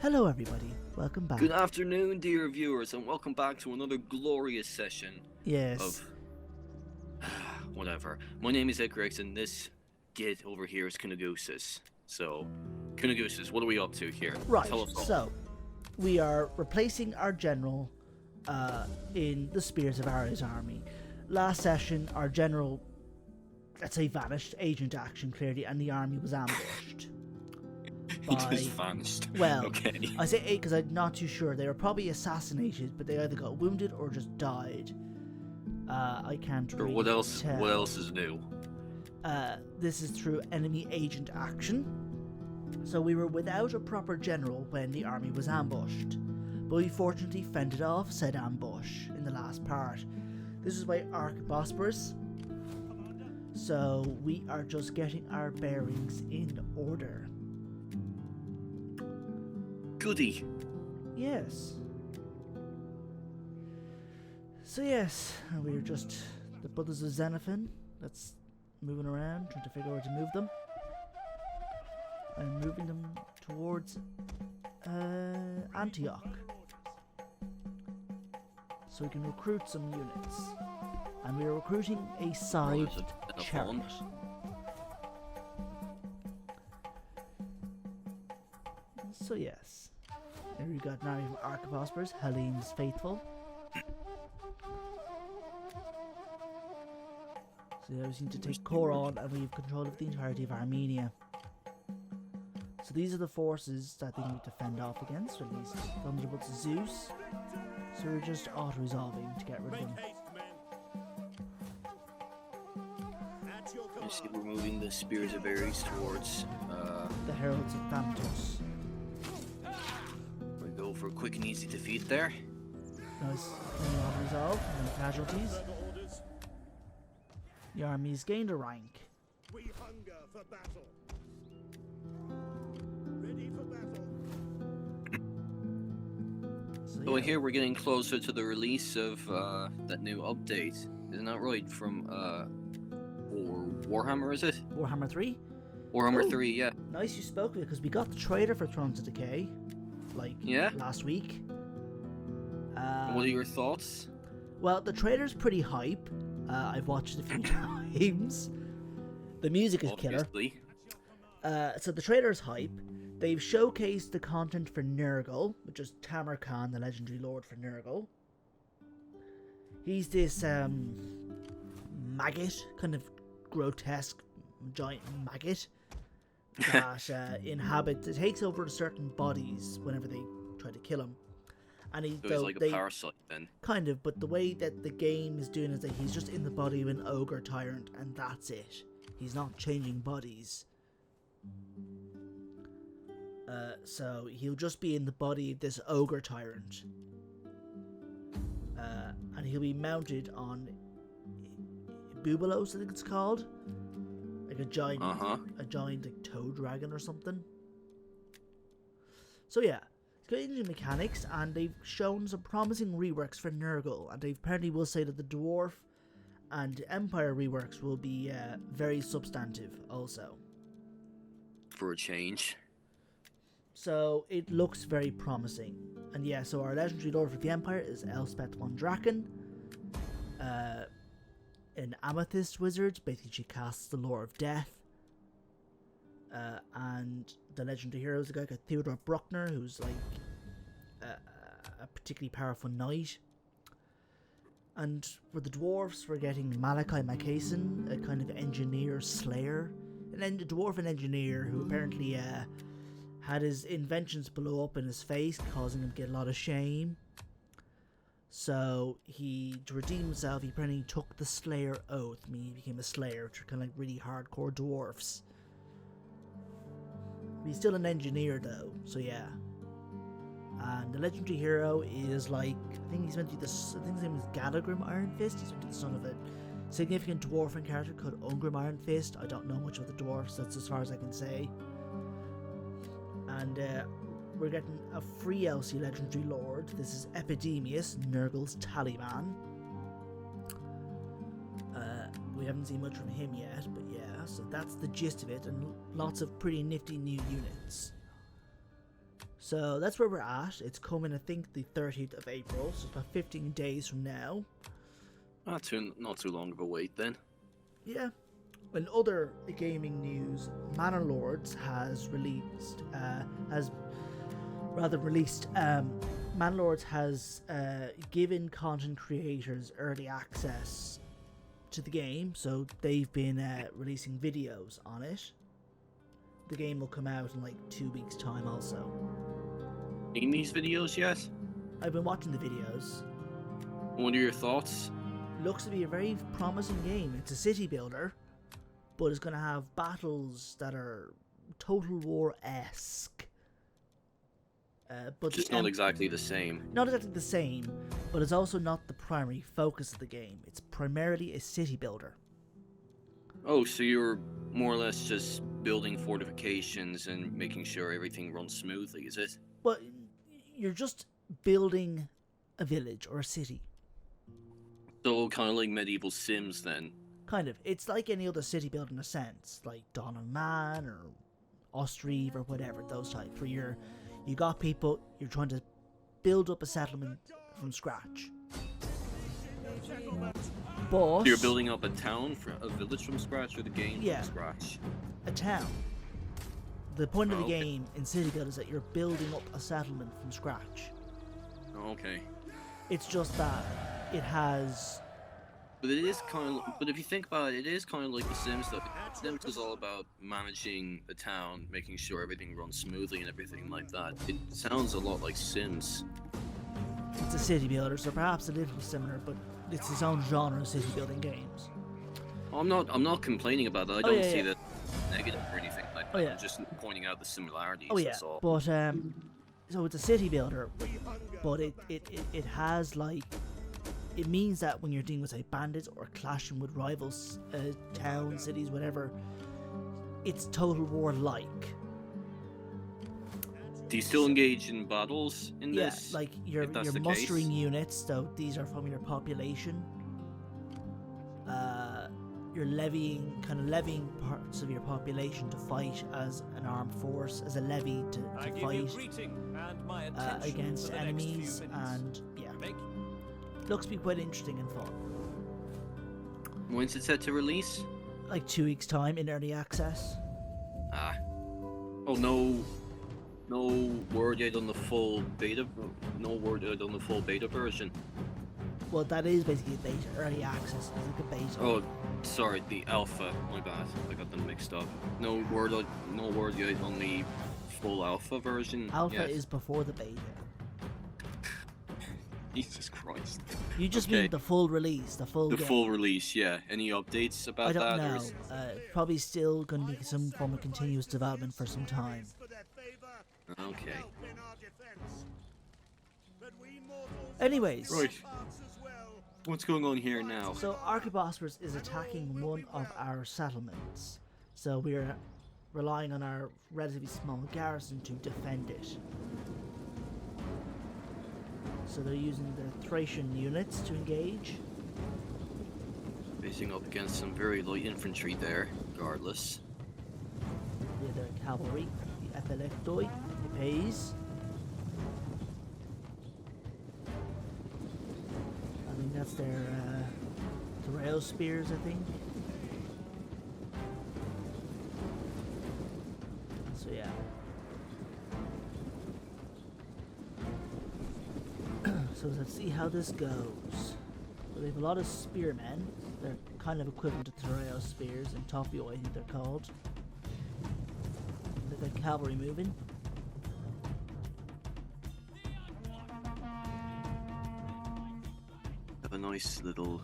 Hello everybody, welcome back. Good afternoon, dear viewers, and welcome back to another glorious session Yes. of whatever. My name is Icarus, and this git over here is Kunagusis. So, Kunagusis, what are we up to here? Right, Tell us all. so we are replacing our general in the Spears of Aria's army. Last session, our general, let's say, vanished, agent action clearly, and the army was ambushed. He just vanished. Well, okay. I say 8 because I'm not too sure. They were probably assassinated, but they either got wounded or just died. I can't really What else? tell. What else is new? This is through enemy agent action. So we were without a proper general when the army was ambushed, but we fortunately fended off said ambush in the last part. This is by Archbosporus. So we are just getting our bearings in order. Goody. Yes. So yes, we're just the brothers of Xenophon. That's moving around, trying to figure out where to move them. I'm moving them towards Antioch, so we can recruit some units. And we are recruiting a side chariot. So yes, here we got now from Archbosporus, Helene's faithful. So yeah, we seem to take Coron, and we have control of the entirety of Armenia. So these are the forces that they need to fend off against, or at least Thunderbolts of Zeus. So we're just auto-resolving to get rid of them. You see, we're moving the Spears of Ares towards The Heralds of Thanatos. we go for a quick and easy defeat there. Nice, auto-resolve, no casualties. The army's gained a rank. We hunger for battle. Ready for battle. So here we're getting closer to the release of that new update. Isn't that right? From Warhammer, is it? Warhammer 3? Warhammer Oh. 3, yeah. Nice you spoke of it, because we got the trailer for Thrones of Decay, like, last week. What are your thoughts? Well, the trailer's pretty hype. I've watched it a few times. The music is Obviously. killer. So the trailer's hype. They've showcased the content for Nurgle, which is Tamar Khan, the legendary lord for Nurgle. He's this maggot, kind of grotesque giant maggot that inhabits. It takes over certain bodies whenever they try to kill him. And So he's like a parasite then. Kind of, but the way that the game is doing is that he's just in the body of an ogre tyrant, and that's it. He's not changing bodies. So he'll just be in the body of this ogre tyrant. And he'll be mounted on Bubalos, I think it's called. Like a giant like toad dragon or something. So yeah. Engine mechanics, and they've shown some promising reworks for Nurgle, and they apparently will say that the Dwarf and Empire reworks will be very substantive also. For a change. So it looks very promising. And yeah, so our legendary lord for the Empire is Elspeth von Draken. An Amethyst wizard, basically she casts the Lore of Death. And the legendary hero is a guy called Theodore Bruckner, who's like a particularly powerful knight. And for the dwarfs, we're getting Malachi Macason, a kind of engineer slayer, a dwarven engineer who apparently had his inventions blow up in his face, causing him to get a lot of shame. So to redeem himself, he apparently took the Slayer Oath, meaning he became a slayer, which are kind of like really hardcore dwarfs. He's still an engineer though, so yeah. And the legendary hero is like, I think he's meant to be I think his name is Galagrim Iron Fist. He's meant to be the son of a significant dwarven character called Ungrim Iron Fist. I don't know much about the dwarfs, that's as far as I can say. And we're getting a free LC legendary lord. This is Epidemius, Nurgle's Tallyman. We haven't seen much from him yet, but yeah, so that's the gist of it, and lots of pretty nifty new units. So that's where we're at. It's coming, I think, the 30th of April, so it's about 15 days from now. Not too long of a wait then. Yeah. In other gaming news, Manor Lords has released, Manor Lords has given content creators early access to the game, so they've been releasing videos on it. The game will come out in like 2 weeks' time also. Seen these videos yet? I've been watching the videos. What are your thoughts? Looks to be a very promising game. It's a city builder, but it's going to have battles that are Total War-esque. But Just not exactly the same. Not exactly the same, but it's also not the primary focus of the game. It's primarily a city builder. Oh, so you're more or less just building fortifications and making sure everything runs smoothly, is it? Well, you're just building a village or a city. So kind of like medieval Sims then. Kind of. It's like any other city build in a sense, like Dawn of Man or Ostriv or whatever, those types, where you got people, you're trying to build up a settlement from scratch. But You're building up a town, a village from scratch, or the game Yeah. from scratch? a town. The point of the Okay. game in city build is that you're building up a settlement from scratch. Oh, okay. It's just that it has But it is kind of. But if you think about it, it is kind of like the Sims though. Sims is all about managing the town, making sure everything runs smoothly and everything like that. It sounds a lot like Sims. it's a city builder, so perhaps a little similar, but it's its own genre of city building games. I'm not complaining about that. I don't see yeah. that negative or anything like that. Oh, yeah. I'm just pointing out the similarities. Oh yeah, That's all. but so it's a city builder, but it has like, it means that when you're dealing with say bandits or clashing with rivals, towns, cities, whatever, it's Total War like. Do you still engage in battles in Yeah, this? like you're if that's the mustering case? units, so these are from your population. You're levying parts of your population to fight as an armed force, as a levy to fight against enemies, and yeah, looks to be quite interesting and fun. When's it set to release? Like 2 weeks' time in early access. Ah. Oh no. No word yet on the full beta. No word yet on the full beta version. Well, that is basically a beta. Early access is like a beta. Oh, sorry, the alpha. My bad. I got them mixed up. No word yet on the full alpha version. Alpha yet. is before the beta. Jesus Christ. You just Okay. mean the full release, the full The game. full release, yeah. Any updates about I don't that? Or know. is- Probably still going to be some form of continuous development for some time. For their favor, Okay. help in our defense. But we mortals Anyways, Right. parts as well. What's going on here now? so Archibospers is attacking one of our settlements. So we're relying on our relatively small garrison to defend it. So they're using their Thracian units to engage. Facing up against some very light infantry there, regardless. Yeah, their cavalry, the Epilectoi, the Pays. I think that's their Threo spears, I think. So yeah. So let's see how this goes. So they have a lot of spearmen. They're kind of equivalent to Threo spears and Topio, I think they're called. They've got cavalry moving. Have a nice little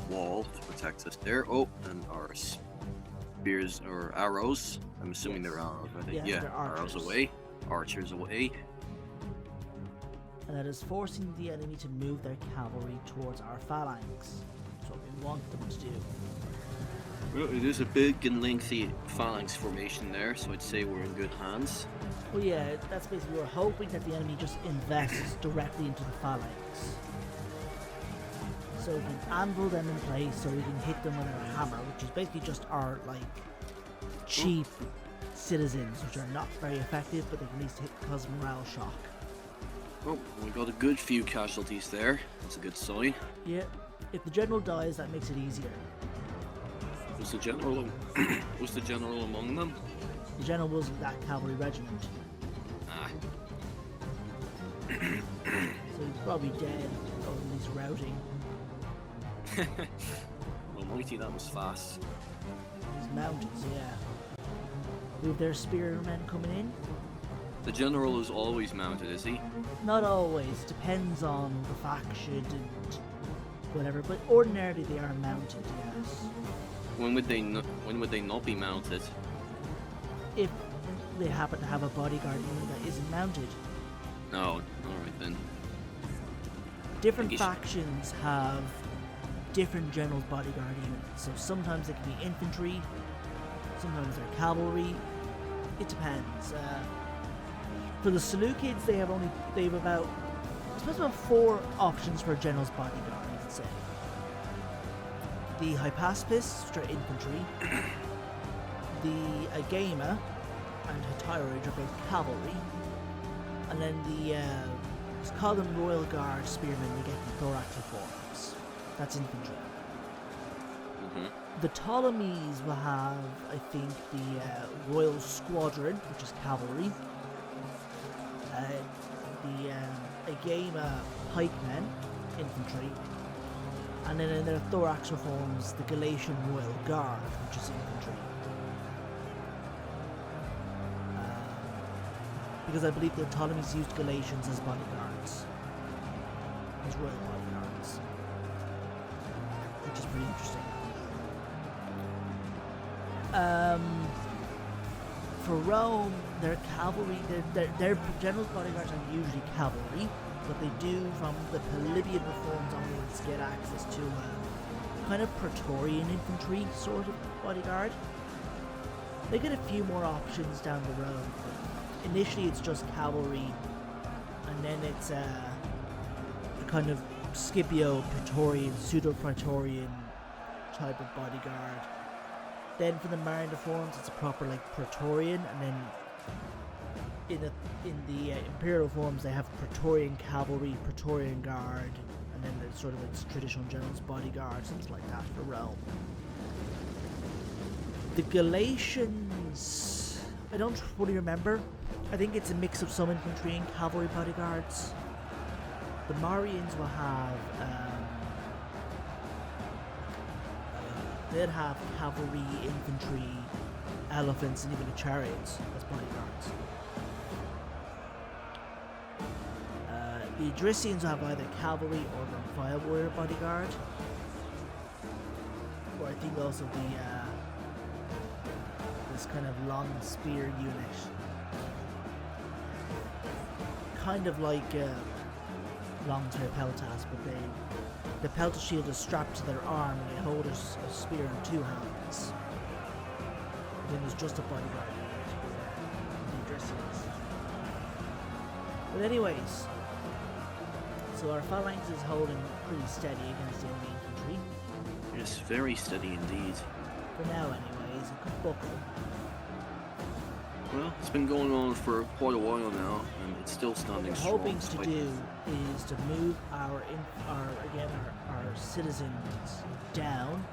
wall to protect us there. Oh, and our spears or arrows. I'm assuming Yes. they're arrows. I think. Yeah, Yeah, they're arrows archers. away. Archers away. And that is forcing the enemy to move their cavalry towards our phalanx. That's what we want them to do. Well, it is a big and lengthy phalanx formation there, so I'd say we're in good hands. Well, yeah, that's basically, we're hoping that the enemy just invests directly into the phalanx. So we can anvil them in place, so we can hit them with our hammer, which is basically just our, like, cheap citizens, which are not very effective, but they can at least cause morale shock. Oh, we got a good few casualties there. That's a good sign. Yeah, if the general dies, that makes it easier. Was the general was the general among them? The general was that cavalry regiment, Ah. so he's probably dead, or at least routing. Well, mighty, that was fast. These mountains, yeah. With their spearmen coming in? The general is always mounted, is he? Not always, depends on the faction and whatever, but ordinarily they are mounted, yes. When would they not be mounted? If they happen to have a bodyguard unit that isn't mounted. No, alright then. Different Yes. factions have different general's bodyguard units, so sometimes they can be infantry, sometimes they're cavalry. It depends. For the Seleucids, they have about, I suppose, about 4 options for a general's bodyguard, you could say. The Hypaspis, which are infantry, the Agama and Hetairage are both cavalry, and then the, let's call them Royal Guard spearmen, they get the thorax reforms. That's infantry. The Ptolemies will have, I think, the Royal Squadron, which is cavalry. The Agama pikemen, infantry. And then in their thorax reforms, the Galatian Royal Guard, which is infantry. Because I believe the Ptolemies used Galatians as bodyguards. As royal bodyguards. Which is pretty interesting. For Rome, their cavalry, their general's bodyguards are usually cavalry, but they do, from the Polybian reforms onwards, get access to a kind of Praetorian infantry sort of bodyguard. They get a few more options down the road, but initially it's just cavalry, and then it's a kind of Scipio Praetorian, pseudo-Praetorian type of bodyguard. Then for the Marian reforms, it's a proper like Praetorian, and then in the Imperial reforms, they have Praetorian cavalry, Praetorian guard, and then there's sort of its traditional general's bodyguard, something like that for Rome. The Galatians, I don't fully remember. I think it's a mix of some infantry and cavalry bodyguards. The Marians will have they'd have cavalry, infantry, elephants, and even the chariots as bodyguards. The Idrisians will have either cavalry or the fire warrior bodyguard. Or I think also the this kind of long spear unit. Kind of like long-term peltas, but the pelta shield is strapped to their arm and they hold a spear in 2 hands. And then there's just a bodyguard unit. The Idrisians. But anyways, so our phalanx is holding pretty steady against the enemy infantry. Yes, very steady indeed. For now anyways, it could buckle. Well, it's been going on for quite a while now, and it's still standing What we're strong. hoping to do is to move our citizens down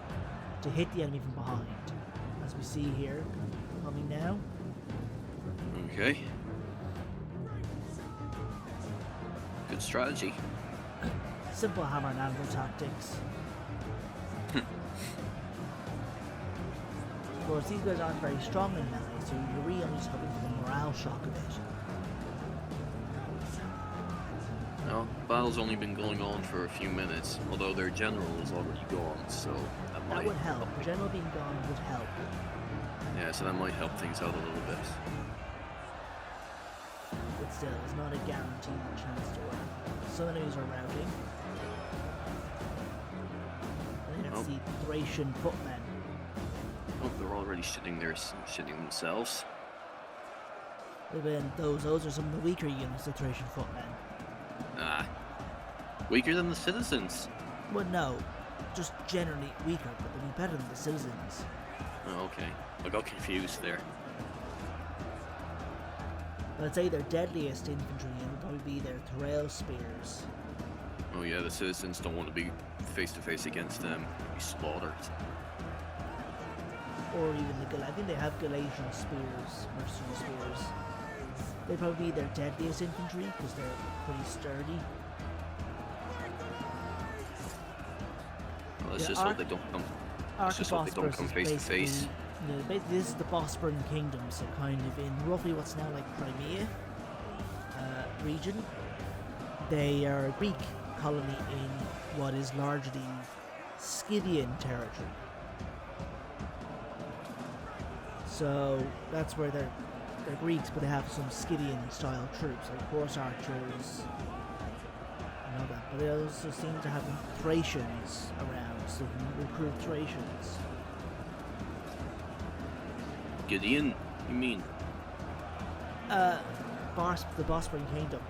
to hit the enemy from behind, as we see here coming now. Okay. Good strategy. Simple hammer and anvil tactics. Of course, these guys aren't very strong in melee, so you're really only just hoping for the morale shock of it. Well, battle's only been going on for a few minutes, although their general is already gone, so that might That would help. The general being gone would help. Yeah, so that might help things out a little bit. But still, it's not a guaranteed chance to win. Some enemies are routing. And then it's the Thracian footmen. Oh, they're already shitting themselves. Well, then those are some of the weaker units, the Thracian footmen. Ah. Weaker than the citizens. Well, no, just generally weaker, but they'll be better than the citizens. Oh, okay. I got confused there. I'd say their deadliest infantry would probably be their trail spears. Oh yeah, the citizens don't want to be face to face against them, be slaughtered. Or even I think they have Galatian spears, mercenary spears. They'd probably be their deadliest infantry because they're pretty sturdy. Well, let's Yeah, just hope they don't come. Let's just hope they don't come face to face. This is the Bosporan Kingdom, so kind of in roughly what's now like Crimea region. They are a Greek colony in what is largely Scythian territory. So that's where they're Greeks, but they have some Scythian style troops like horse archers and all that. But they also seem to have Thracians around, so they can recruit Thracians. Gideon, you mean? The Bosporan Kingdom.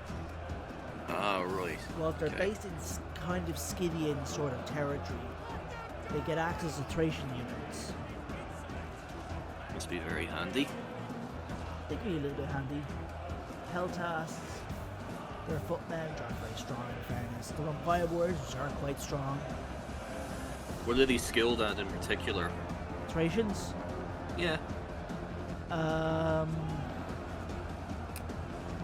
Ah, right. Well, they're Okay. based in kind of Scythian sort of territory. They get access to Thracian units. Must be very handy. They can be a little bit handy. Peltasts, their footmen are very strong in fairness. The Vampire Warriors, which are quite strong. What are they skilled at in particular? Thracians, Yeah.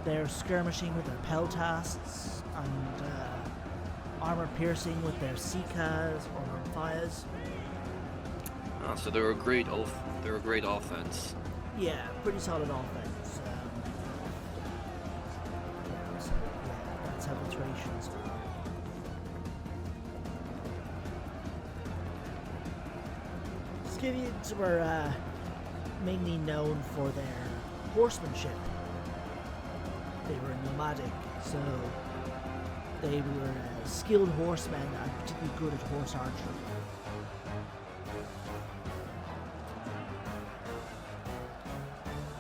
they're skirmishing with their Peltasts and armor piercing with their Sikas or Ramphayas. Ah, so they're a great offense. Yeah, pretty solid offense. That's how the Thracians are. Scythians were mainly known for their horsemanship. They were nomadic, so they were skilled horsemen and particularly good at horse archery.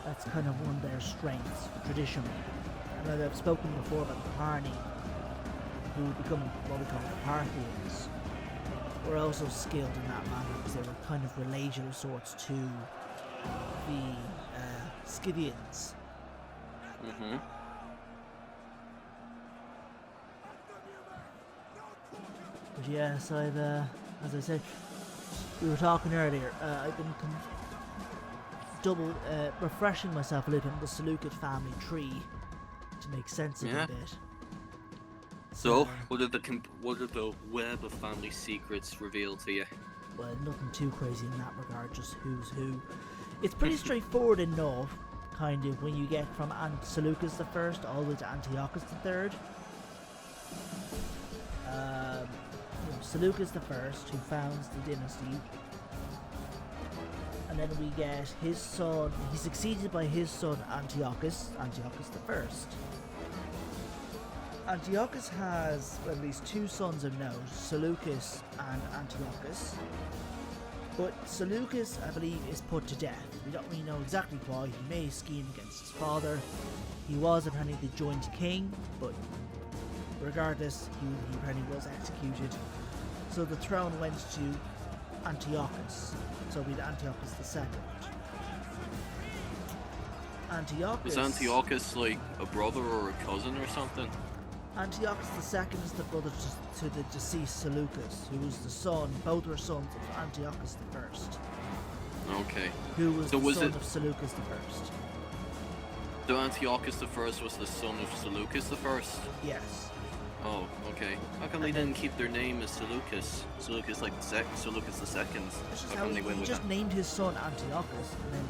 That's kind of one of their strengths, traditionally. And I've spoken before about the Parni, who would become what we call the Parthians, were also skilled in that manner because they were kind of related of sorts to the Scythians. Mm-hmm. But yes, I've, as I said, we were talking earlier, I've been refreshing myself a little bit on the Seleucid family tree to make sense of it Yeah. a bit. So, what are the web of family secrets revealed to you? Well, nothing too crazy in that regard, just who's who. It's pretty straightforward enough, kind of, when you get from Seleucus the First all the way to Antiochus the Third. Seleucus the First, who founds the dynasty, and then we get his son. He's succeeded by his son Antiochus the First. Antiochus has at least two sons of note, Seleucus and Antiochus. But Seleucus, I believe, is put to death. We don't really know exactly why. He may have schemed against his father. He was apparently the joint king, but regardless, he apparently was executed. So the throne went to Antiochus. So it'll be Antiochus II. Antiochus. Is Antiochus like a brother or a cousin or something? Antiochus II is the brother to the deceased Seleucus, who was the son, both were sons of Antiochus I, Okay. who was So the was son it- of Seleucus I. So Antiochus I was the son of Seleucus I? Yes. Oh, okay. How come they didn't keep their name as Seleucus? Seleucus like Seleucus II. That's just How how come he they went with just that? named his son Antiochus, and then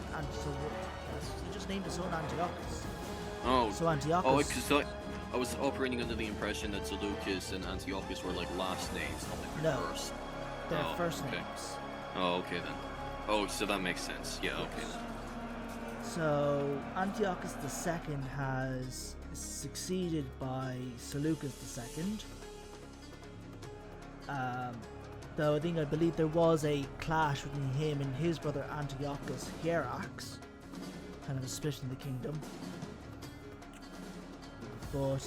he just named his son Antiochus. Oh, So Antiochus. oh, because I was operating under the impression that Seleucus and Antiochus were like last names, not like their No. first. Their Oh, first okay. names. Oh, okay then. Oh, so that makes sense. Yeah, okay. So Antiochus II has succeeded by Seleucus II. Though I believe there was a clash between him and his brother Antiochus Hierax, kind of a split in the kingdom. But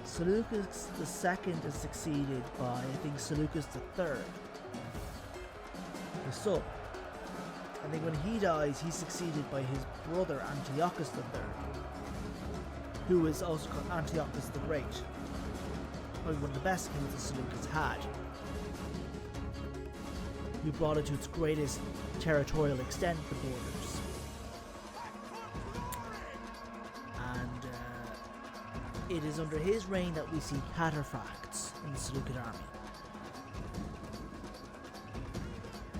Seleucus II is succeeded by, I think, Seleucus III, his son. I think when he dies, he's succeeded by his brother Antiochus III. who is also called Antiochus the Great. Probably one of the best kings the Seleucids had. Who brought it to its greatest territorial extent, the borders. And it is under his reign that we see cataphracts in the Seleucid army.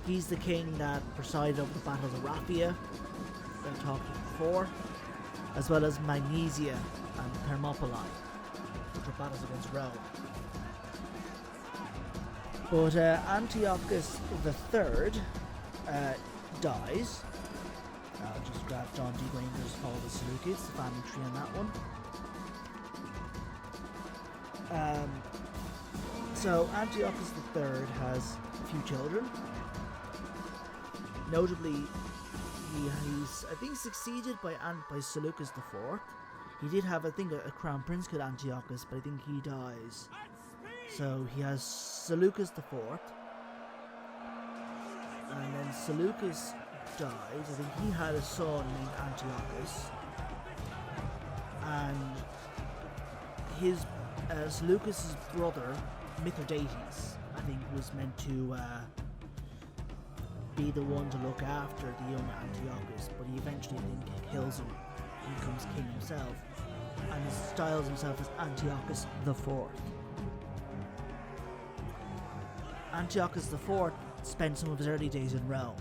He's the king that presided over the battles of Raphia, that I talked about before, as well as Magnesia and Thermopylae, which were battles against Rome. But Antiochus III dies. I'll just grab D.O.N.G Granger's Fall of the Seleucids, the family tree on that one. So Antiochus III has a few children. Notably, he's I think succeeded by Seleucus IV. He did have, I think, a crown prince called Antiochus, but I think he dies. So he has Seleucus IV, and then Seleucus dies. I think he had a son named Antiochus, and his Seleucus's brother Mithridates, I think, was meant to be the one to look after the young Antiochus, but he eventually, I think, kills him and becomes king himself, and styles himself as Antiochus IV. Antiochus IV spent some of his early days in Rome,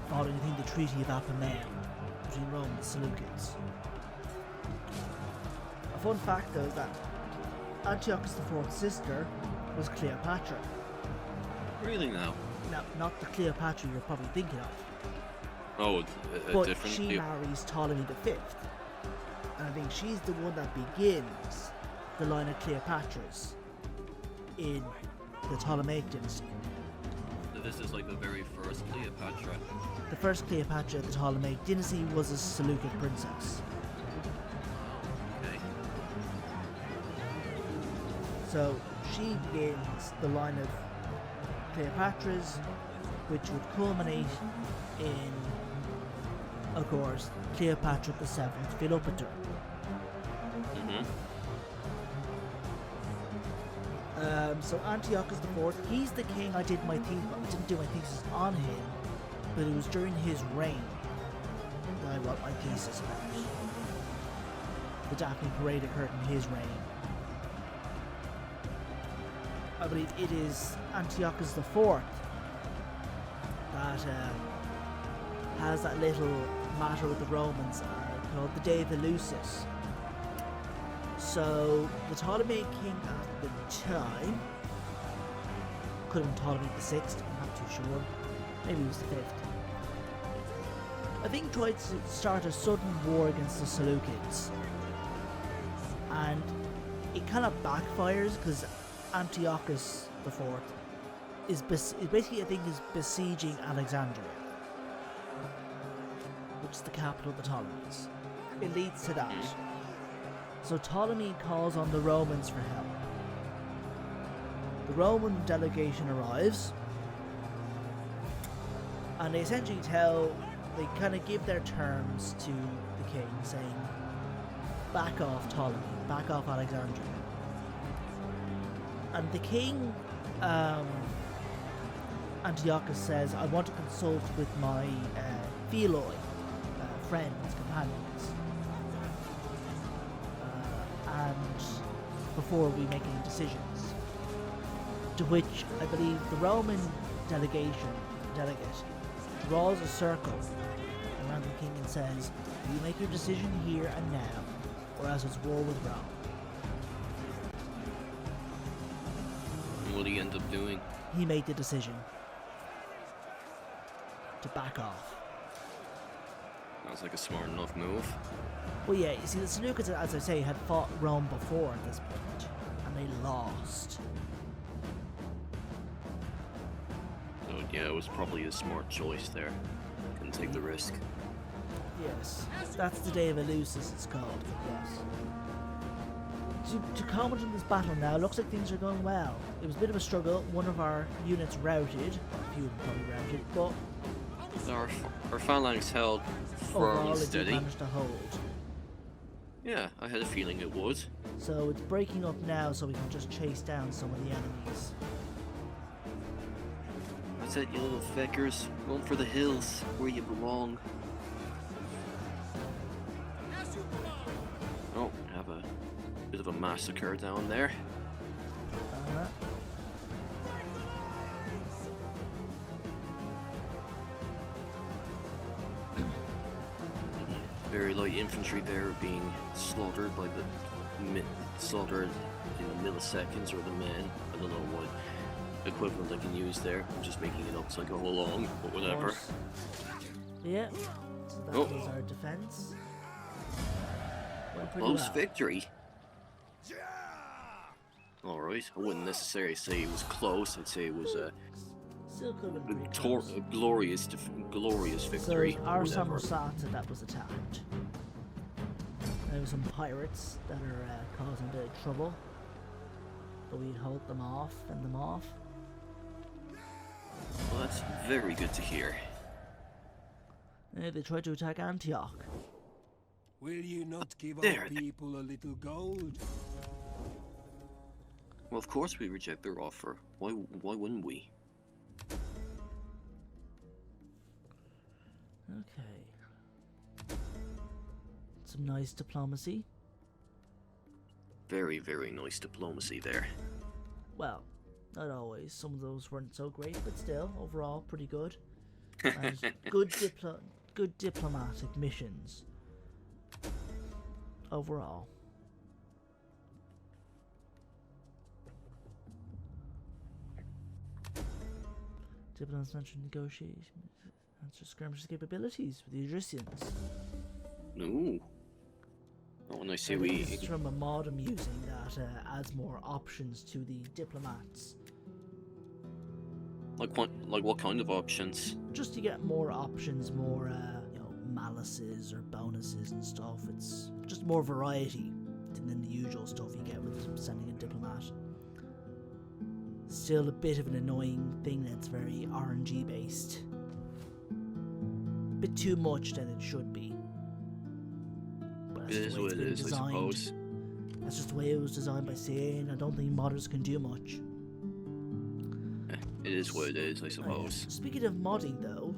following, I think, the Treaty of Apamea between Rome and the Seleucids. A fun fact, though, is that Antiochus IV's sister was Cleopatra. Really now? Now, not the Cleopatra you're probably thinking of, Oh, but different. she marries Ptolemy V, and I think she's the one that begins the line of Cleopatras in the Ptolemaic dynasty. So this is like the very first Cleopatra. The first Cleopatra of the Ptolemaic dynasty was a Seleucid princess. Okay. So she begins the line of Cleopatras, which would culminate in, of course, Cleopatra VII Philopator. Mm-hmm. So Antiochus IV, he's the king I didn't do my thesis on him, but it was during his reign that I wrote my thesis about. The Daphne Parade occurred in his reign. I believe it is Antiochus IV that has that little matter with the Romans called the Day of Eleusis. So the Ptolemaic king at the time, could have been Ptolemy VI, I'm not too sure, maybe it was the 5th, I think tried to start a sudden war against the Seleucids, and it kind of backfires because Antiochus IV is basically, I think, is besieging Alexandria, which is the capital of the Ptolemies. It leads to that. So Ptolemy calls on the Romans for help. The Roman delegation arrives, and they essentially they kind of give their terms to the king, saying, back off Ptolemy, back off Alexandria. And the king, Antiochus, says, I want to consult with my Pheloi, friends, companions, and before we make any decisions. To which I believe the Roman delegate draws a circle around the king and says, you make your decision here and now, or else it's war with Rome. And what did he end up doing? He made the decision to back off. Sounds like a smart enough move. Well, yeah, you see, the Seleucids, as I say, had fought Rome before at this point, and they lost. So yeah, it was probably a smart choice there. Couldn't take the risk. Yes, that's the Day of Eleusis, it's called, yes. To comment on this battle now, it looks like things are going well. It was a bit of a struggle. One of our units routed, a few of them probably routed, but our phalanx held firm Overall, and it did steady. manage to hold. Yeah, I had a feeling it would. So it's breaking up now so we can just chase down some of the enemies. That's it, you little feckers. Run for the hills, where you belong. Oh, we have a bit of a massacre down there. Uh-huh. Very light infantry there being slaughtered by the slaughtered in milliseconds, or the men. I don't know what equivalent I can use there. I'm just making it up as I go along, but whatever. Course. Yeah, so that Oh. was our defense. Went pretty Close well. victory. Alright, I wouldn't necessarily say it was close, I'd say it was a Still could have been pretty close. glorious So victory. it was our whatever. Samosata that was attacked. There were some pirates that are causing a bit of trouble. But we hold them off, fend them off. Well, that's very good to hear. They tried to attack Antioch. Will you not give There. our people a little gold? Well, of course we reject their offer. Why wouldn't we? Okay. Some nice diplomacy. Very, very nice diplomacy there. Well, not always. Some of those weren't so great, but still, overall, pretty good. And good diplomatic missions. Overall. Diplomats mentioned negotiation. Answer skirmishes capabilities with the Odrysians. No. Not when I say I think we. this is from a mod I'm using that adds more options to the diplomats. Like what kind of options? Just to get more options, more malices or bonuses and stuff. It's just more variety than the usual stuff you get with sending a diplomat. Still a bit of an annoying thing that's very RNG based. Bit too much than it should be. But It is what it is, I suppose. That's just the way it was designed by CEMN. I don't think modders can do much. It is what it is, I suppose. Speaking of modding, though,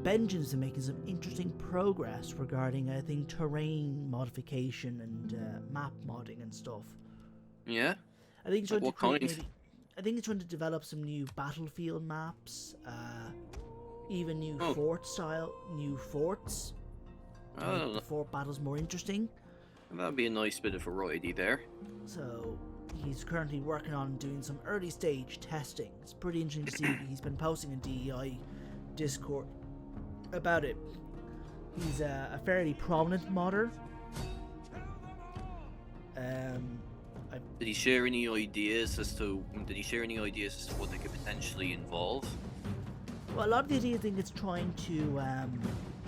Benjamin's been making some interesting progress regarding, I think, terrain modification and map modding and stuff. Yeah? I think he's trying Like to what create kind? I think he's trying to develop some new battlefield maps, even new Oh. new forts. I To don't make know. the fort battles more interesting. That'd be a nice bit of variety there. So he's currently working on doing some early stage testing. It's pretty interesting to see. He's been posting in DEI Discord about it. He's a fairly prominent modder. Did he share any ideas as to what they could potentially involve? Well, a lot of the idea I think is trying to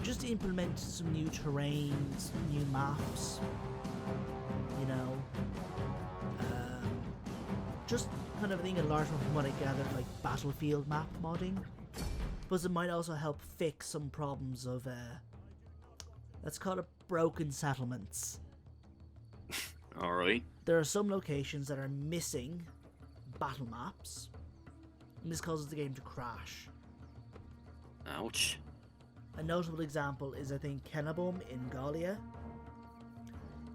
just implement some new terrains, new maps. You know, just kind of, I think, enlargement from what I gathered, like battlefield map modding. But it might also help fix some problems of let's call it broken settlements. Alright. There are some locations that are missing battle maps, and this causes the game to crash. Ouch. A notable example is, I think, Kenabum in Gallia.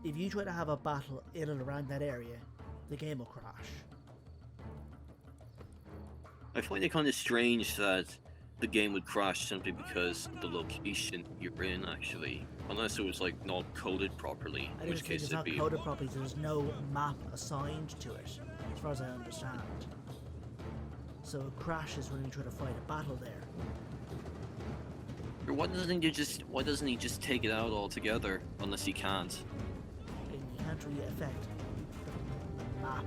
If you try to have a battle in and around that area, the game will crash. I find it kind of strange that the game would crash simply because of the location you're in, actually. Unless it was, like, not coded properly, I in which think case it's it'd not be... coded properly, so there's no map assigned to it, as far as I understand. So it crashes when you try to fight a battle there. Or why doesn't he just take it out altogether, unless he can't? And you can't really affect the map.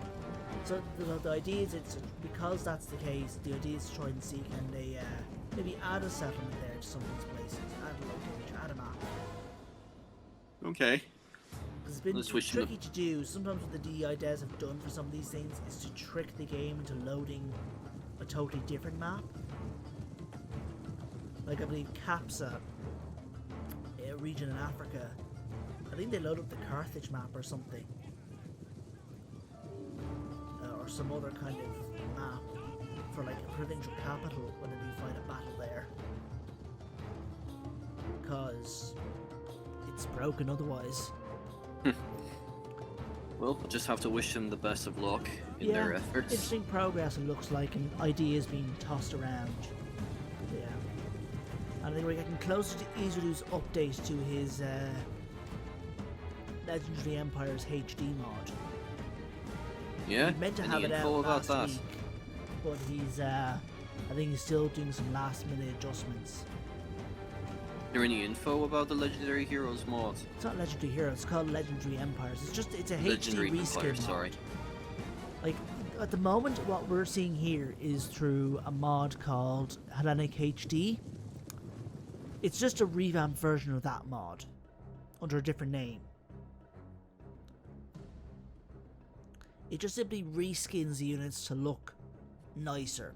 So the idea is, it's because that's the case, the idea is to try and see, can they maybe add a settlement there to some of these places, add a location, add a map. Okay. It's been Let's switch to the- tricky to do. Sometimes what the DEI devs have done for some of these things is to trick the game into loading a totally different map. Like I believe Capsa, a region in Africa, I think they load up the Carthage map or something. Or some other kind of map for like a provincial capital when they fight a battle there. Because it's broken otherwise. Well, we'll just have to wish them the best of luck in their efforts. Interesting progress it looks like, and ideas being tossed around. Yeah. And I think we're getting closer to Izuru's update to his Legendary Empires HD mod. Yeah? He meant to Any have it out info about last that? week, but he's I think he's still doing some last minute adjustments. Is there any info about the Legendary Heroes mod? It's not Legendary Heroes, it's called Legendary Empires. It's a Legendary HD reskin Empire, mod. sorry. Like, at the moment, what we're seeing here is through a mod called Hellenic HD. It's just a revamped version of that mod, under a different name. It just simply reskins the units to look nicer,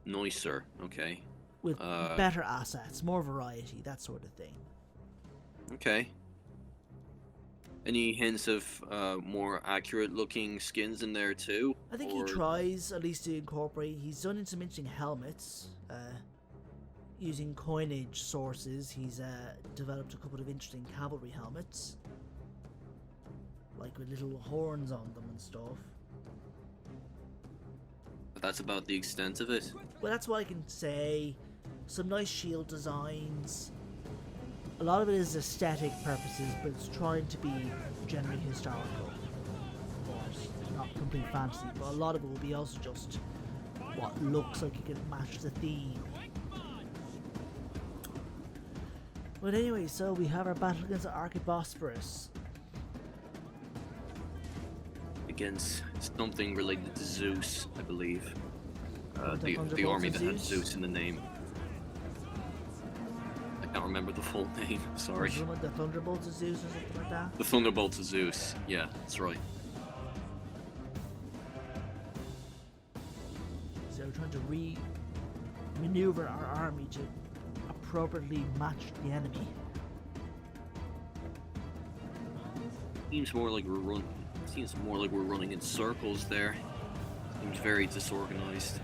Nicer, okay. with better assets, more variety, that sort of thing. Okay. Any hints of more accurate looking skins in there too? I think Or- he tries at least to incorporate. He's done in some interesting helmets. Using coinage sources, he's developed a couple of interesting cavalry helmets, like with little horns on them and stuff. But that's about the extent of it. Well, that's what I can say. Some nice shield designs. A lot of it is aesthetic purposes, but it's trying to be generally historical. Of course, not complete fantasy, but a lot of it will be also just what looks like it can match the theme. But anyway, so we have our battle against the Archibosporus. Against something related to Zeus, I believe. The The Thunderbolts army of that had Zeus? Zeus in the name. I can't remember the full name, sorry. The Thunderbolts of Zeus or something like that. The Thunderbolts of Zeus, yeah, that's right. So we're trying to maneuver our army to appropriately match the enemy. Seems more like we're running in circles there. Seems very disorganized.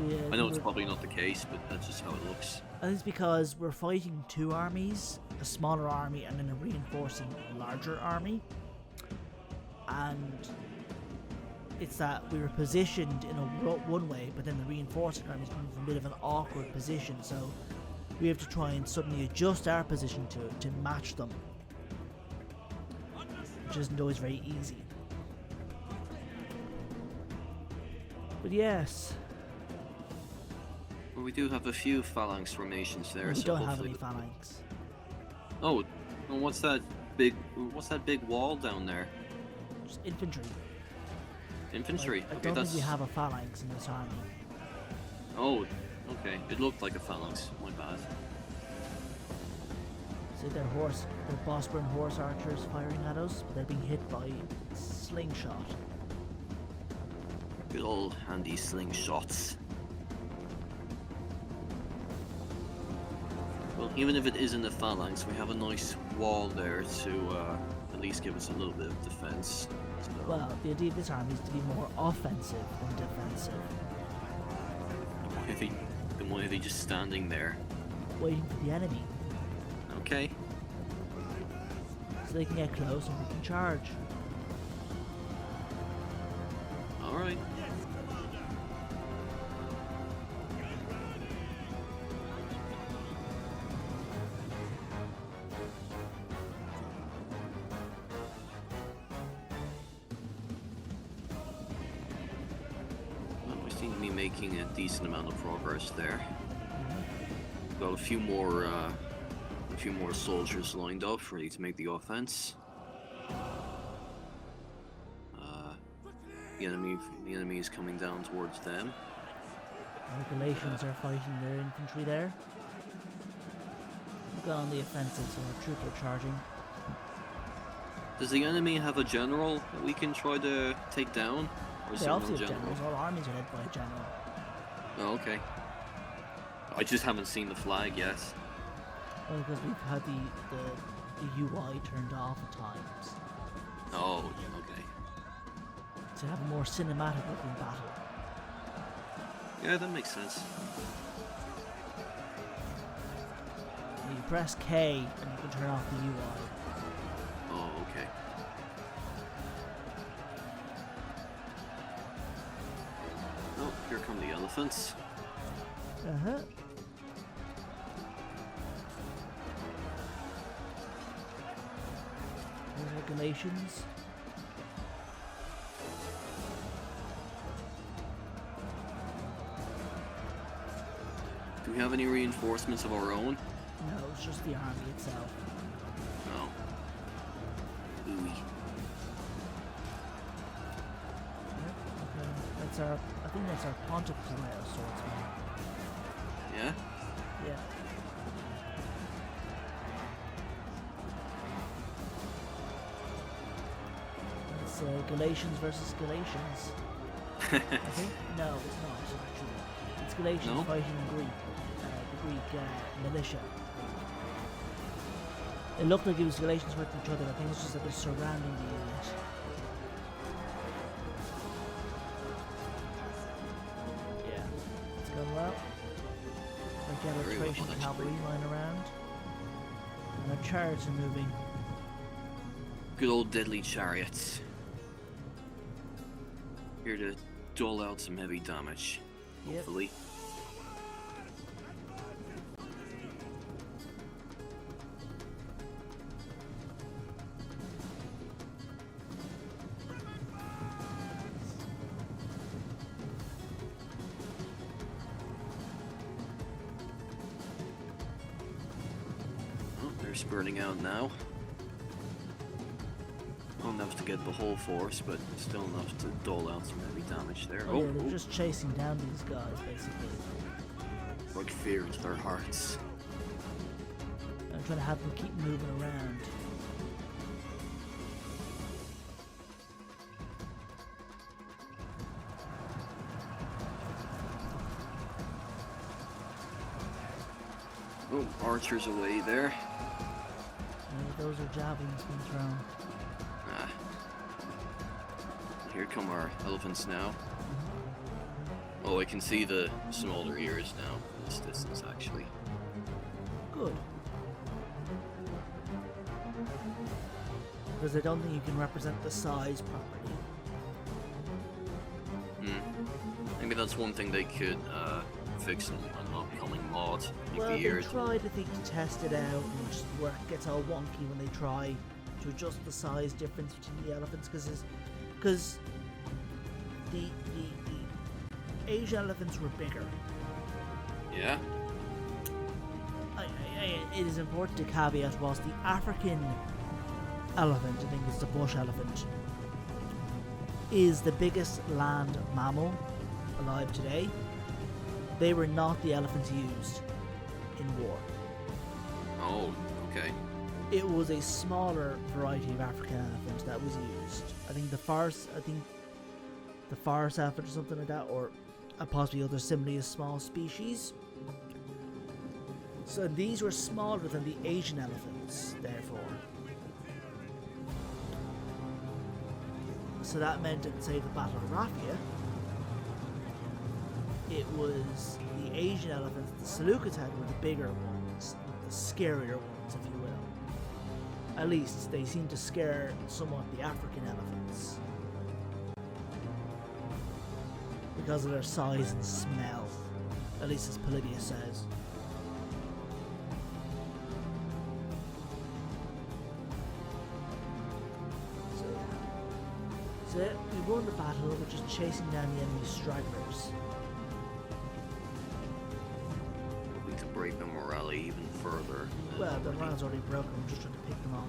Yeah, I know it's probably not the case, but that's just how it looks. I think it's because we're fighting two armies, a smaller army and then a reinforcing larger army. And it's that we were positioned in one way, but then the reinforcing army is coming from a bit of an awkward position, so we have to try and suddenly adjust our position to match them, which isn't always very easy. But yes, Well, we do have a few phalanx formations there, we so don't have hopefully. any phalanx. Oh, and what's that big wall down there? Just infantry. Infantry. Like, I Okay, don't that's. think we have a phalanx in this army. Oh, okay. It looked like a phalanx. My bad. See their Bosporan horse archers firing at us, but they're being hit by slingshot. Good old handy slingshots. Well, even if it isn't a phalanx, we have a nice wall there to at least give us a little bit of defense. So, Well, the idea of this army is to be more offensive than defensive, then why are they just standing there? waiting for the enemy, Okay. so they can get close and we can charge. Alright. Well, we seem to be making a decent amount of progress there. Got a few more soldiers lined up, ready to make the offense. The enemy is coming down towards them. Regulations are fighting their infantry there. We've gone on the offensive, so our troops are charging. Does the enemy have a general that we can try to take down? Or is They there obviously no have general? generals, all armies are led by a general. Oh, okay. I just haven't seen the flag yet. Well, because we've had the UI turned off at times Oh, okay. to have a more cinematic looking battle. Yeah, that makes sense. You press K and you can turn off the UI. Oh, okay. Oh, here come the elephants. Uh-huh. Regulations. Do we have any reinforcements of our own? No, it's just the army itself. No. Ooey. Yep, okay. That's our, I think that's our Pontificator swordsman. Yeah? Yeah. It's Galatians versus Galatians. I think? No, it's not actually. It's Galatians No? fighting Greek, the Greek militia. It looked like it was Galatians fighting each other. I think it's just like they're surrounding the unit. Yeah, it's going well. Like Very well, Thracian actually. cavalry lying around. And their chariots are moving. Good old deadly chariots. Here to dole out some heavy damage. Yep. Hopefully. Oh, they're spurting out now. Not enough to get the whole force, but still enough to dole out some heavy damage there. Oh, yeah, they're just chasing down these guys, basically. Like fear into their hearts. I'm trying to have them keep moving around. Oh, archers away there. Those are javelins being thrown. Ah. Here come our elephants now. Oh, I can see the smolder ears now in this distance, actually. Good. Because I don't think you can represent the size properly. Maybe that's one thing they could fix in an upcoming mod. Make Well, the they ears. tried, I think, to test it out, and it just gets all wonky when they try to adjust the size difference between the elephants, because the Asian elephants were bigger. Yeah? It is important to caveat, whilst the African elephant, I think it's the bush elephant, is the biggest land mammal alive today, they were not the elephants used in war. Oh, okay. It was a smaller variety of African elephant that was used. I think the Fars elephant or something like that, or possibly other similarly small species. So these were smaller than the Asian elephants, therefore. So that meant at, say, the Battle of Raphia, it was the Asian elephants, the Seleucids were the bigger ones, the scarier ones, if you will. At least they seemed to scare somewhat the African elephants, because of their size and smell, at least as Polybius says. So we won the battle, we're just chasing down the enemy stragglers. Need to break the morale even further. Well, the morale's already broken, I'm just trying to pick them off.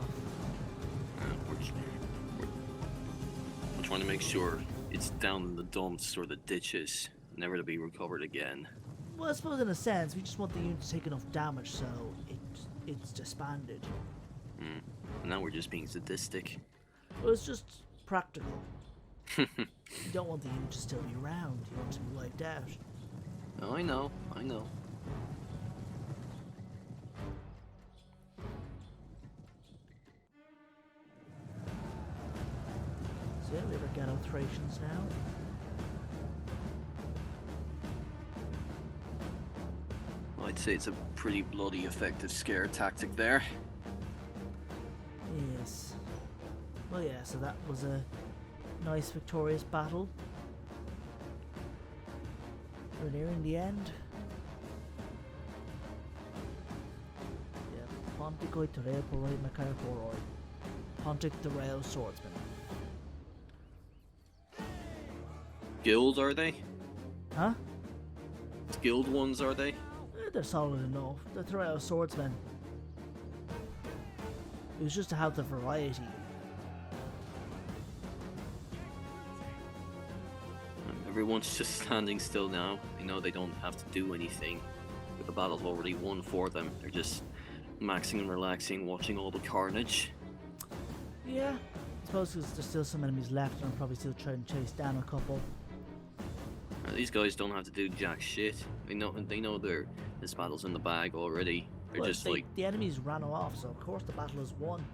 We're trying to make sure it's down in the dumps or the ditches, never to be recovered again. Well, I suppose in a sense, we just want the unit to take enough damage so it's disbanded. Now we're just being sadistic. Well, it's just practical. You don't want the unit to still be around, you want it to be wiped out. Oh, I know. Yeah, we have our ghetto Thracians now. I'd say it's a pretty bloody effective scare tactic there. Yes. Well, yeah, so that was a nice victorious battle. We're nearing the end. Yeah, Ponticoi Tereo Poroi Macar Poroi. Pontic the Rail Swordsman. Guild, are they? Huh? Skilled ones, are they? They're solid enough. The Tereo Swordsmen. It was just to have the variety. Everyone's just standing still now. They know they don't have to do anything. The battle's already won for them. They're just maxing and relaxing, watching all the carnage. Yeah, I suppose because there's still some enemies left, and I'm probably still trying to chase down a couple. These guys don't have to do jack shit. They know this battle's in the bag already. They're Well, just the enemies ran off, so of course the battle is won.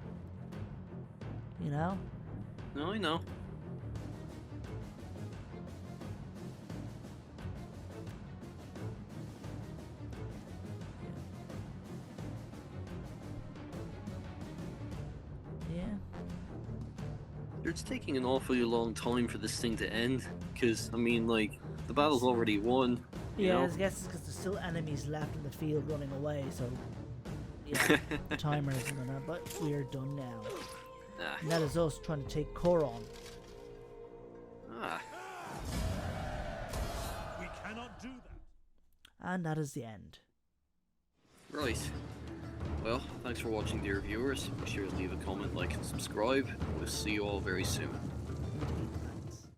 You know? No, I know. Yeah. It's taking an awfully long time for this thing to end. Because, I mean, like, the battle's already won. You Yeah, know? I guess it's because there's still enemies left in the field running away, so yeah, the timer isn't gonna. But we're done now. Ah. And that is us trying to take Coron. Ah. We cannot do that. And that is the end. Right. Well, thanks for watching, dear viewers. Be sure to leave a comment, like, and subscribe. We'll see you all very soon.